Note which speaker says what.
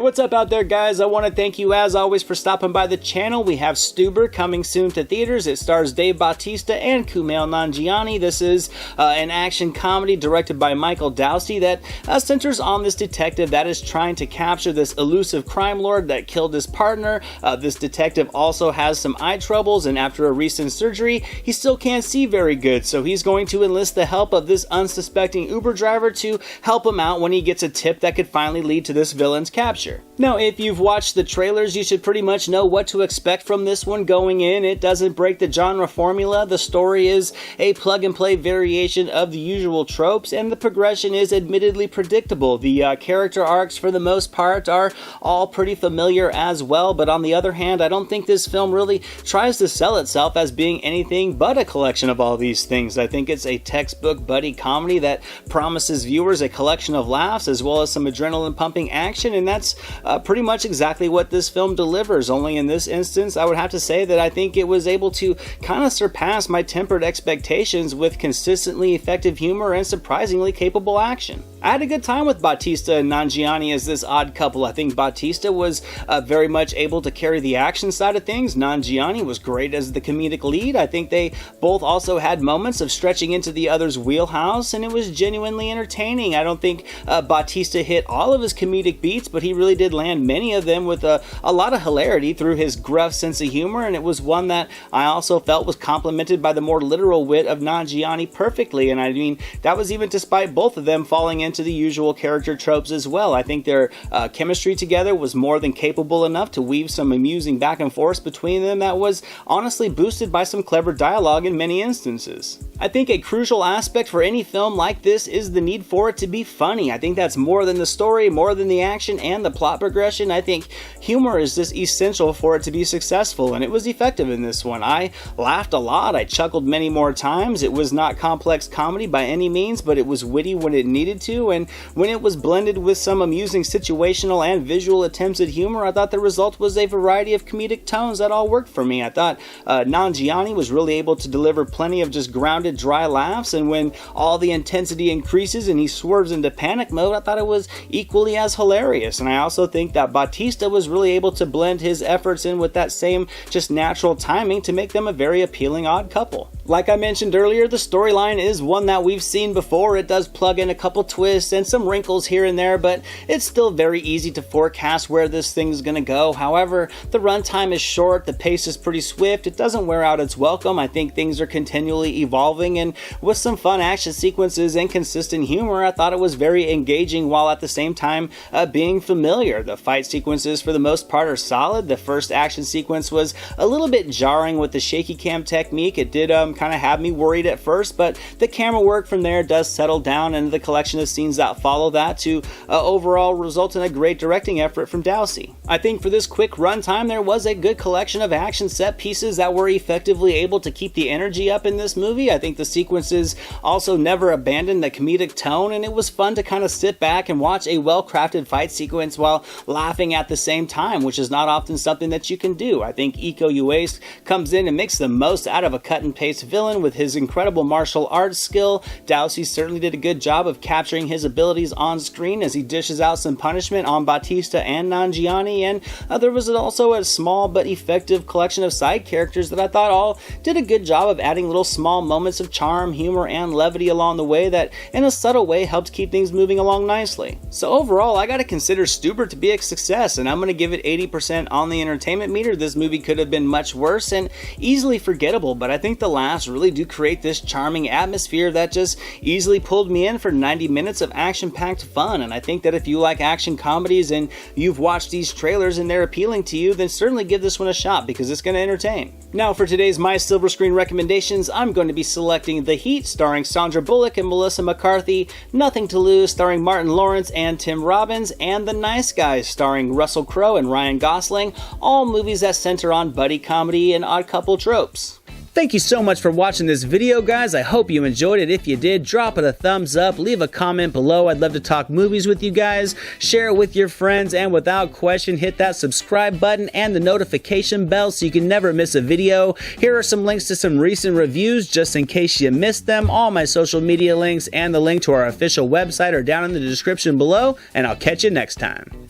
Speaker 1: what's up out there, guys? I want to thank you as always for stopping by the channel. We have Stuber coming soon to theaters. It stars Dave Bautista and Kumail Nanjiani. This is an action comedy directed by Michael Dousty that centers on this detective that is trying to capture this elusive crime lord that killed his partner. This detective also has some eye troubles, and after a recent surgery, he still can't see very good, so he's going to enlist the help of this unsuspecting Uber driver to help him out when he gets a tip that could finally lead to this villain's capture. Now, if you've watched the trailers, you should pretty much know what to expect from this one going in. It doesn't break the genre formula. The story is a plug-and-play variation of the usual tropes, and the progression is admittedly predictable. The character arcs, for the most part, are all pretty familiar as well, but on the other hand, I don't think this film really tries to sell itself as being anything but a collection of all these things. I think it's a textbook buddy comedy that promises viewers a collection of laughs as well as some adrenaline-pumping action, and that's pretty much exactly what this film delivers. Only in this instance, I would have to say that I think it was able to kind of surpass my tempered expectations with consistently effective humor and surprisingly capable action. I had a good time with Bautista and Nanjiani as this odd couple. I think Bautista was very much able to carry the action side of things. Nanjiani was great as the comedic lead. I think they both also had moments of stretching into the other's wheelhouse, and it was genuinely entertaining. I don't think Bautista hit all of his comedic beats, but he really did land many of them with a lot of hilarity through his gruff sense of humor, and it was one that I also felt was complemented by the more literal wit of Nanjiani perfectly, and I mean, that was even despite both of them falling into the usual character tropes as well. I think their chemistry together was more than capable enough to weave some amusing back and forth between them that was honestly boosted by some clever dialogue in many instances. I think a crucial aspect for any film like this is the need for it to be funny. I think that's more than the story, more than the action and the plot progression. I think humor is just essential for it to be successful, and it was effective in this one. I laughed a lot. I chuckled many more times. It was not complex comedy by any means, but it was witty when it needed to, and when it was blended with some amusing situational and visual attempts at humor, I thought the result was a variety of comedic tones that all worked for me. I thought Nanjiani was really able to deliver plenty of just grounded, dry laughs, and when all the intensity increases and he swerves into panic mode, I thought it was equally as hilarious. And I also think that Bautista was really able to blend his efforts in with that same just natural timing to make them a very appealing odd couple. Like I mentioned earlier, the storyline is one that we've seen before. It does plug in a couple twists and some wrinkles here and there, but it's still very easy to forecast where this thing's gonna go. However, the runtime is short, the pace is pretty swift, it doesn't wear out its welcome. I think things are continually evolving, and with some fun action sequences and consistent humor, I thought it was very engaging while at the same time being familiar. The fight sequences for the most part are solid. The first action sequence was a little bit jarring with the shaky cam technique. It did kind of have me worried at first, but the camera work from there does settle down, and the collection of scenes that follow that to overall result in a great directing effort from Dousty. I think for this quick runtime, there was a good collection of action set pieces that were effectively able to keep the energy up in this movie. I think the sequences also never abandoned the comedic tone, and it was fun to kind of sit back and watch a well-crafted fight sequence while laughing at the same time, which is not often something that you can do. I think Iko Uwais comes in and makes the most out of a cut-and-paste villain with his incredible martial arts skill. Dousty certainly did a good job of capturing his abilities on screen as he dishes out some punishment on Bautista and Nanjiani, and there was also a small but effective collection of side characters that I thought all did a good job of adding little small moments of charm, humor, and levity along the way that in a subtle way helped keep things moving along nicely. So overall, I gotta consider Stuber to be a success, and I'm gonna give it 80% on the entertainment meter. This movie could have been much worse and easily forgettable, but I think the laughs really do create this charming atmosphere that just easily pulled me in for 90 minutes of action-packed fun. And I think that if you like action comedies and you've watched these trailers and they're appealing to you, then certainly give this one a shot because it's going to entertain. Now for today's My Silver Screen recommendations, I'm going to be selecting The Heat starring Sandra Bullock and Melissa McCarthy, Nothing to Lose starring Martin Lawrence and Tim Robbins, and The Nice Guys starring Russell Crowe and Ryan Gosling, all movies that center on buddy comedy and odd couple tropes. Thank you so much for watching this video, guys. I hope you enjoyed it. If you did, drop it a thumbs up, leave a comment below. I'd love to talk movies with you guys. Share it with your friends, and without question, hit that subscribe button and the notification bell so you can never miss a video. Here are some links to some recent reviews just in case you missed them. All my social media links and the link to our official website are down in the description below, and I'll catch you next time.